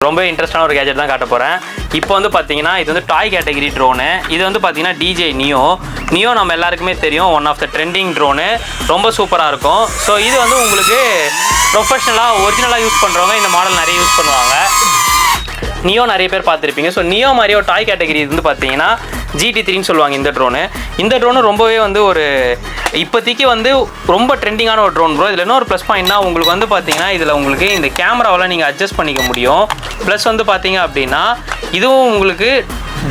ரொம்ப இன்ட்ரெஸ்டான ஒரு கேஜெட் தான் காட்ட போகிறேன். இப்போ வந்து பார்த்தீங்கன்னா இது வந்து டாய் கேட்டகரி ட்ரோனு. இது வந்து பார்த்தீங்கன்னா DJI நியோ நம்ம எல்லாருக்குமே தெரியும், one of the trending drone. ரொம்ப சூப்பராக இருக்கும். ஸோ இது வந்து உங்களுக்கு ப்ரொஃபஷ்னலாக ஒரிஜினலாக யூஸ் பண்ணுறவங்க இந்த மாடல் நிறைய யூஸ் பண்ணுவாங்க. நியோ நிறைய பேர் பார்த்துருப்பீங்க. ஸோ நியோ மாதிரியோ டாய் கேட்டகரி வந்து பார்த்தீங்கன்னா GT3ன்னு சொல்லுவாங்க இந்த ட்ரோனு. ரொம்பவே வந்து ஒரு இப்போதைக்கு வந்து ரொம்ப ட்ரெண்டிங்கான ஒரு ட்ரோன் ப்ரோ. இதில் இன்னொரு ப்ளஸ் பாயிண்ட்னா உங்களுக்கு வந்து பார்த்தீங்கன்னா இதில் உங்களுக்கு இந்த கேமராவெல்லாம் நீங்கள் அட்ஜஸ்ட் பண்ணிக்க முடியும். ப்ளஸ் வந்து பார்த்தீங்க அப்படின்னா இதுவும் உங்களுக்கு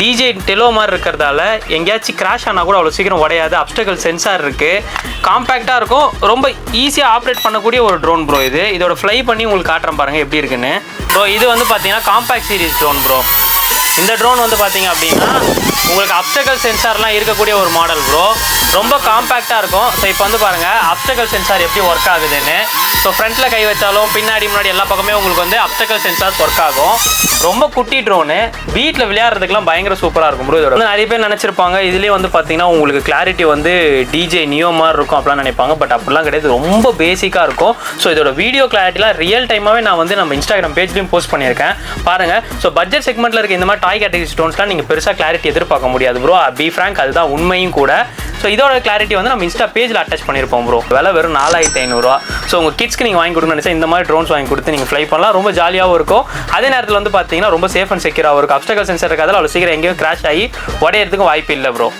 DJI டெலோ மாதிரி இருக்கிறதால எங்கேயாச்சும் கிராஷ் ஆனால் கூட அவ்வளோ சீக்கிரம் உடையாது. அப்டக்கல் சென்சார் இருக்குது, காம்பேக்டாக இருக்கும், ரொம்ப ஈஸியாக ஆப்ரேட் பண்ணக்கூடிய ஒரு ட்ரோன் ப்ரோ. இதோட ஃப்ளை பண்ணி உங்களுக்கு காட்டுறேன் பாருங்கள் எப்படி இருக்குன்னு. ப்ரோ இது வந்து பார்த்தீங்கன்னா காம்பேக்ட் சீரிஸ் ட்ரோன் ப்ரோ. இந்த ட்ரோன் வந்து பார்த்தீங்க அப்படின்னா உங்களுக்கு அப்டக்கல் சென்சார்லாம் இருக்கக்கூடிய ஒரு மாடல் ப்ரோ. ரொம்ப காம்பேக்டாக இருக்கும். ஸோ இப்போ வந்து பாருங்கள் அப்டக்கல் சென்சார் எப்படி ஒர்க் ஆகுதுன்னு. ஸோ ஃப்ரண்ட்டில் கை வச்சாலும் பின்னாடி முன்னாடி எல்லா பக்கமே உங்களுக்கு வந்து அப்டக்கல் சென்சார்ஸ் ஒர்க் ஆகும். ரொம்ப குட்டி ட்ரோனு, வீட்டில் விளையாடுறதுக்குலாம் பயங்கர சூப்பராக இருக்கும் ப்ரோ. இதோட நிறைய பேர் நினச்சிருப்பாங்க இதுலேயே வந்து பார்த்தீங்கன்னா உங்களுக்கு கிளாரிட்டி வந்து DJI நியோ மாதிரி இருக்கும் அப்படிலாம் நினைப்பாங்க. பட் அப்படிலாம் கிடையாது, ரொம்ப பேசிக்காக இருக்கும். ஸோ இதோட வீடியோ கிளாரிட்டிலாம் ரியல் டைமாகவே நான் வந்து நம்ம இன்ஸ்டாகிராம் பேஜ்லையும் போஸ்ட் பண்ணியிருக்கேன் பாருங்கள். ஸோ பட்ஜெட் செக்மெண்ட்டில் இருக்க இந்த மாதிரி டாய் கேட்டகரி ஸ்டோன்ஸ்லாம் நீங்கள் பெருசாக கிளாரிட்டி எதிர்பார்க்க முடியாது ப்ரோ. பி ஃப்ராங்க் அதுதான் உண்மையும் கூட. ஸோ இதோட கிளாரிட்டி வந்து நம்ம இன்ஸ்டா பேஜில் அட்டாச் பண்ணியிருப்போம் ப்ரோ. விலை வெறும் 4500 ஸோ உங்கள் கிட்ஸ்க்கு நீங்கள் வாங்கி கொடுக்கணும்னு நினச்சா இந்த மாதிரி ட்ரோன்ஸ் வாங்கி கொடுத்து நீங்கள் ஃப்ளை பண்ணலாம். ரொம்ப ஜாலியாகவும் இருக்கும். அதே நேரத்தில் வந்து பார்த்தீங்கன்னா ரொம்ப சேஃப் அண்ட் செக்யூராகவும் இருக்கும். அப்டக்கல் சென்சார் இருக்காது, அவ்வளோ சீக்கிரம் எங்கேயும் கிராஷ் ஆகி உடையிறதுக்கும் வாய்ப்பு இல்லை ப்ரோ.